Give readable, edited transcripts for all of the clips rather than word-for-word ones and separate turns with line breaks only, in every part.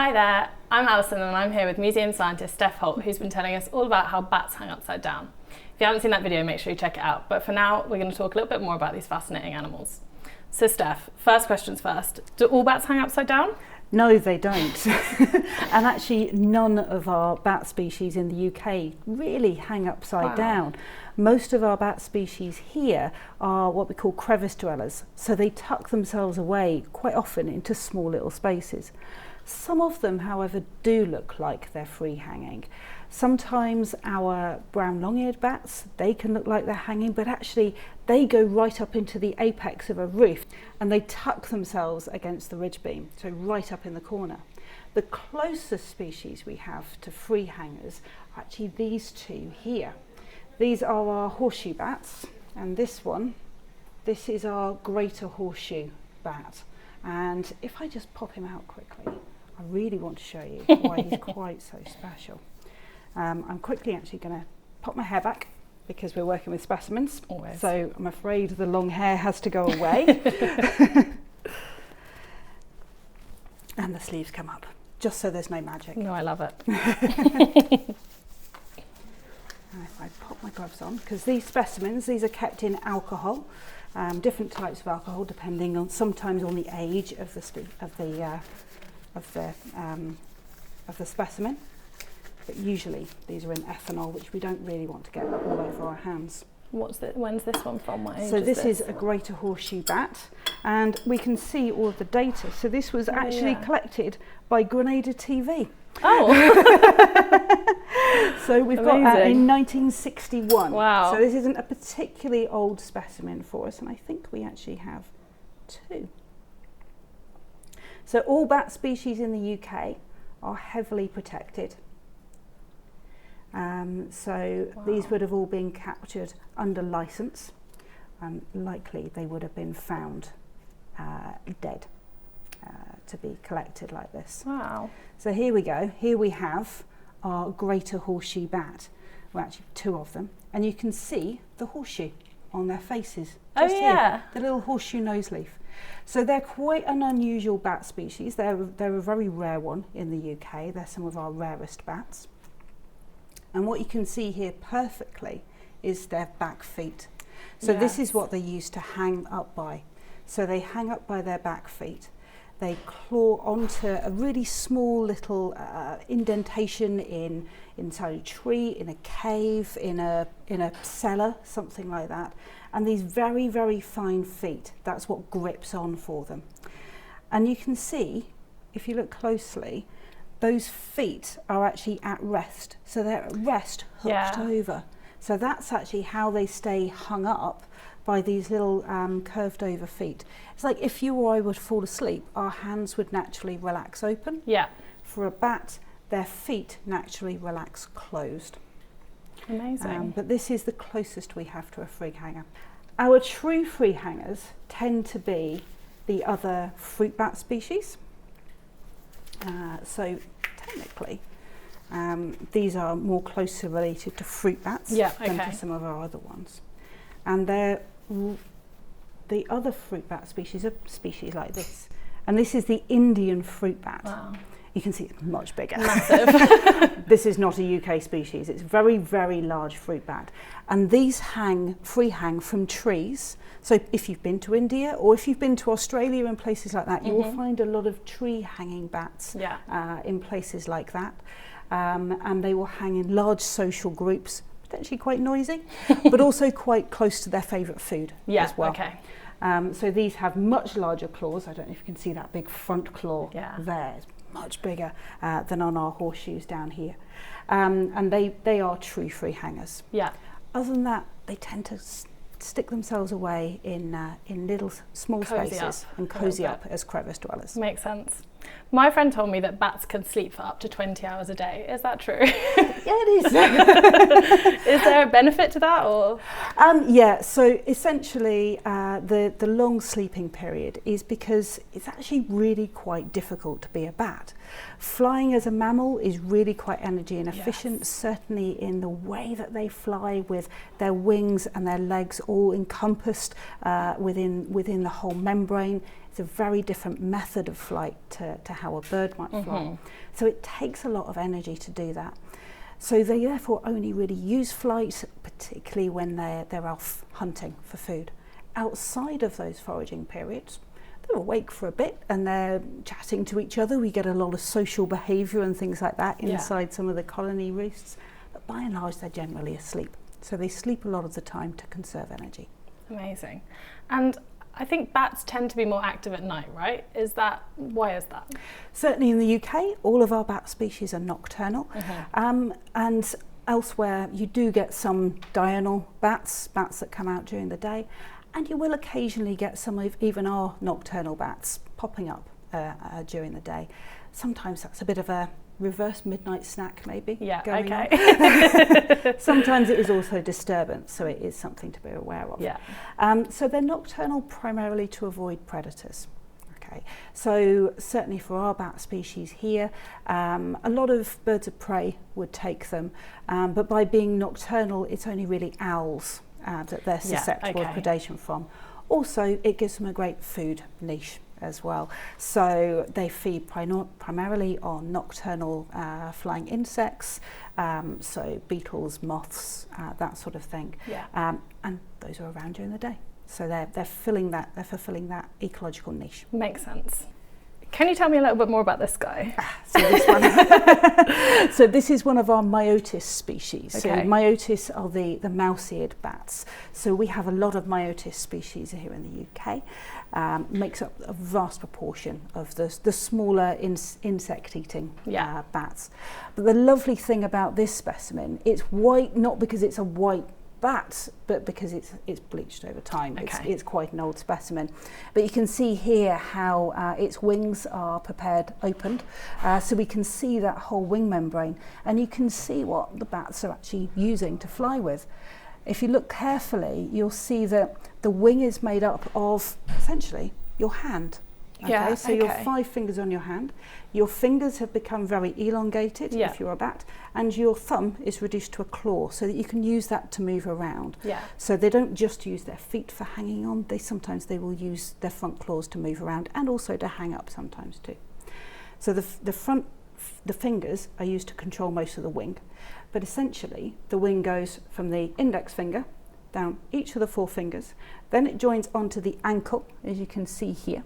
Hi there, I'm Alison and I'm here with museum scientist Steph Holt, who's been telling us all about how bats hang upside down. If you haven't seen that video, make sure you check it out. But for now, we're going to talk a little bit more about these fascinating animals. So Steph, first questions first. Do all bats hang upside down?
No, they don't. And actually, none of our bat species in the UK really hang upside down. Most of our bat species here are what we call crevice dwellers. So they tuck themselves away quite often into small little spaces. Some of them, however, do look like they're free hanging. Sometimes our brown long-eared bats, they can look like they're hanging, but actually they go right up into the apex of a roof and they tuck themselves against the ridge beam, so right up in the corner. The closest species we have to free hangers are actually these two here. These are our horseshoe bats, and this is our greater horseshoe bat. And if I just pop him out quickly, I really want to show you why he's quite so special. I'm quickly actually going to pop my hair back because we're working with specimens.
Always.
So I'm afraid the long hair has to go away. And the sleeves come up, just so there's no magic.
No, I love it.
And if I pop my gloves on, because these specimens, these are kept in alcohol, different types of alcohol depending on sometimes on the age of the specimen. But usually these are in ethanol, which we don't really want to get all over our hands.
When's this one from? What age
so
is
this is a greater horseshoe bat, and we can see all of the data. So this was actually collected by Grenada TV.
Oh!
So we've got in 1961.
Wow.
So this isn't a particularly old specimen for us, and I think we actually have two. So all bat species in the UK are heavily protected. These would have all been captured under licence, and likely they would have been found dead to be collected like this.
Wow.
So here we go. Here we have our greater horseshoe bat. Well, actually two of them, and you can see the horseshoe on their faces. Just here, the little horseshoe nose leaf. So they're quite an unusual bat species. They're a very rare one in the UK. They're some of our rarest bats. And what you can see here perfectly is their back feet. So this is what they use to hang up by. So they hang up by their back feet. They claw onto a really small little indentation inside a tree, in a cave, in a cellar, something like that. And these very, very fine feet, that's what grips on for them. And you can see, if you look closely, those feet are actually at rest. So they're at rest, hooked over. So that's actually how they stay hung up by these little curved over feet. It's like if you or I were to fall asleep, our hands would naturally relax open.
Yeah.
For a bat, their feet naturally relax closed.
Amazing.
But this is the closest we have to a free hanger. Our true free hangers tend to be the other fruit bat species. So technically, these are more closely related to fruit bats than to some of our other ones. And the other fruit bat species are species like this. And this is the Indian fruit bat.
Wow.
You can see it's much bigger.
Massive.
This is not a UK species. It's very, very large fruit bat. And these free hang from trees. So if you've been to India or if you've been to Australia and places like that, you will find a lot of tree hanging bats in places like that. And they will hang in large social groups, potentially quite noisy, but also quite close to their favourite food as well.
Okay.
So these have much larger claws. I don't know if you can see that big front claw there. It's much bigger than on our horseshoes down here. And they are true free hangers.
Yeah.
Other than that, they tend to stick themselves away in little small spaces and cozy up as crevice dwellers.
Makes sense. My friend told me that bats can sleep for up to 20 hours a day. Is that true?
Yeah, it is.
Is there a benefit to that, or?
So essentially the long sleeping period is because it's actually really quite difficult to be a bat. Flying as a mammal is really quite energy inefficient, certainly in the way that they fly with their wings and their legs all encompassed within the whole membrane. It's a very different method of flight to how a bird might fly. So it takes a lot of energy to do that. So they therefore only really use flight, particularly when they're off hunting for food. Outside of those foraging periods, they're awake for a bit and they're chatting to each other. We get a lot of social behaviour and things like that inside some of the colony roosts. But by and large, they're generally asleep. So they sleep a lot of the time to conserve energy.
Amazing. And I think bats tend to be more active at night, right? Why is that?
Certainly in the UK, all of our bat species are nocturnal. And elsewhere, you do get some diurnal bats that come out during the day. And you will occasionally get some of even our nocturnal bats popping up during the day. Sometimes that's a bit of a reverse midnight snack maybe going on. Sometimes it is also disturbance, so it is something to be aware of. So they're nocturnal primarily to avoid predators. So certainly for our bat species here, a lot of birds of prey would take them, but by being nocturnal, it's only really owls that they're susceptible to predation from. Also, it gives them a great food niche as well. So they feed primarily on nocturnal flying insects, so beetles, moths, that sort of thing. And those are around during the day. So they're fulfilling that ecological niche.
Makes sense. Can you tell me a little bit more about this guy?
So this is one of our myotis species. So myotis are the mouse-eared bats. So we have a lot of myotis species here in the UK. Makes up a vast proportion of the smaller insect-eating bats. But the lovely thing about this specimen, it's white not because it's a white bat, but because it's bleached over time. It's quite an old specimen. But you can see here how its wings are opened, so we can see that whole wing membrane, and you can see what the bats are actually using to fly with. If you look carefully, you'll see that the wing is made up of essentially your hand. So your 5 fingers on your hand, your fingers have become very elongated if you're a bat, and your thumb is reduced to a claw so that you can use that to move around. So they don't just use their feet for hanging on, sometimes they will use their front claws to move around and also to hang up sometimes too. So the fingers are used to control most of the wing, but essentially the wing goes from the index finger down each of the 4 fingers, then it joins onto the ankle, as you can see here.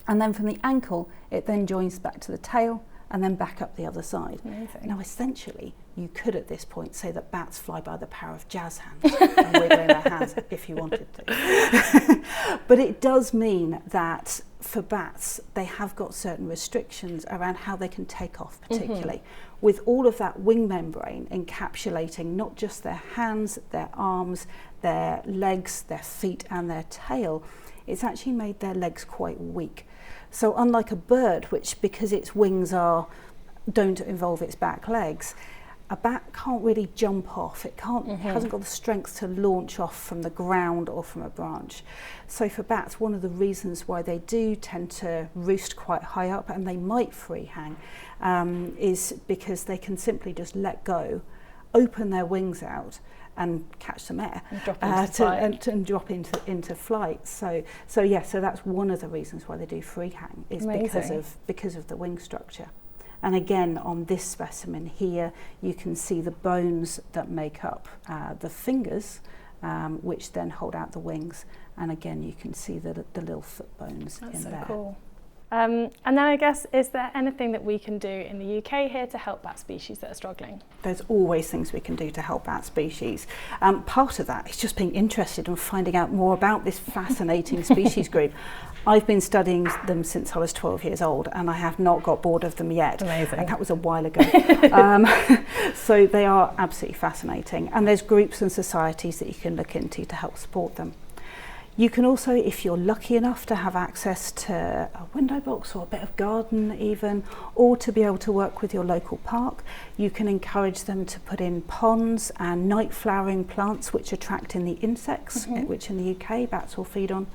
And then from the ankle, it then joins back to the tail and then back up the other side.
Amazing.
Now, essentially, you could at this point say that bats fly by the power of jazz hands and wiggling their hands if you wanted to. But it does mean that for bats, they have got certain restrictions around how they can take off, particularly with all of that wing membrane encapsulating not just their hands, their arms, their legs, their feet and their tail. It's actually made their legs quite weak. So unlike a bird, which because its wings don't involve its back legs, a bat can't really jump off. It hasn't got the strength to launch off from the ground or from a branch. So for bats, one of the reasons why they do tend to roost quite high up and they might free hang is because they can simply just let go, open their wings out and catch some air and drop into flight. So that's one of the reasons why they do free hang, is because of the wing structure. And again, on this specimen here, you can see the bones that make up the fingers, which then hold out the wings. And again, you can see the little foot bones in there. That's so cool.
And then I guess, is there anything that we can do in the UK here to help bat species that are struggling?
There's always things we can do to help bat species. Part of that is just being interested and finding out more about this fascinating species group. I've been studying them since I was 12 years old and I have not got bored of them yet.
Amazing.
And that was a while ago. So they are absolutely fascinating. And there's groups and societies that you can look into to help support them. You can also, if you're lucky enough to have access to a window box or a bit of garden even, or to be able to work with your local park, you can encourage them to put in ponds and night flowering plants which attract in the insects, which in the UK bats will feed on.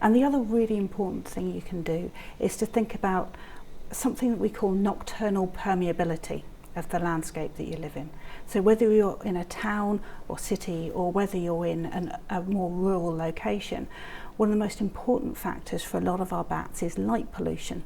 And the other really important thing you can do is to think about something that we call nocturnal permeability. of the landscape that you live in. So whether you're in a town or city, or whether you're in a more rural location, one of the most important factors for a lot of our bats is light pollution.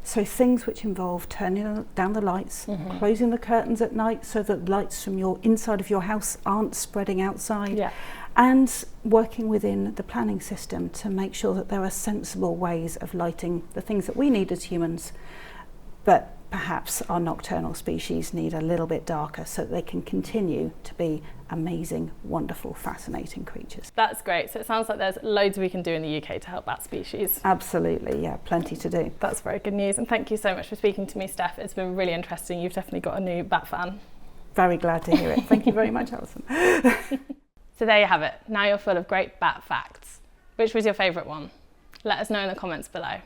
So things which involve turning down the lights, closing the curtains at night so that lights from your inside of your house aren't spreading outside, and working within the planning system to make sure that there are sensible ways of lighting the things that we need as humans, but perhaps our nocturnal species need a little bit darker so that they can continue to be amazing, wonderful, fascinating creatures.
That's great. So it sounds like there's loads we can do in the UK to help bat species.
Absolutely, yeah, plenty to do.
That's very good news. And thank you so much for speaking to me, Steph. It's been really interesting. You've definitely got a new bat fan.
Very glad to hear it. Thank you very much, Alison.
So there you have it. Now you're full of great bat facts. Which was your favourite one? Let us know in the comments below.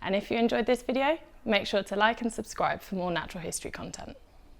And if you enjoyed this video, make sure to like and subscribe for more natural history content.